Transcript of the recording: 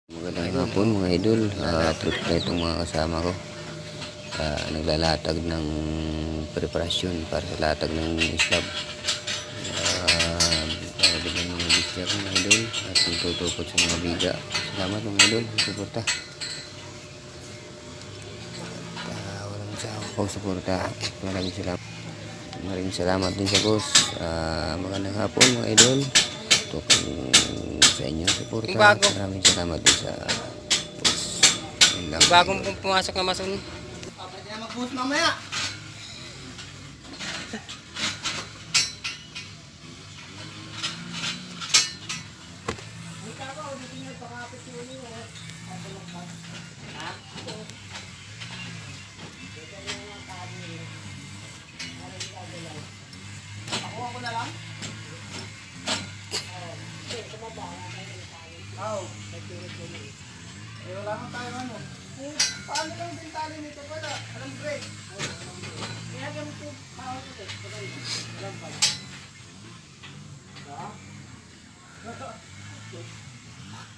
Magandang hapon mga idol. Trip na itong mga kasama ko. Naglalatag ng preparasyon para sa latag ng slab. Bigyan mga bisya ko mga idol at nagtutukot sa mga biga. Salamat mga idol, suporta. Walang sawa ko suporta. Maraming salamat din sa boss. Magandang hapon mga idol. Ito sa inyong suporta. Maraming salamat din sa boss. Bagong pumasok na mason. Pwede na mag-boost mamaya. Pakuha ko na lang. Oo. Wala nang tayo ano. Paano lang din tali nito pala? Anong break? Kaya ganito bawal ito. Alam pa. Ha?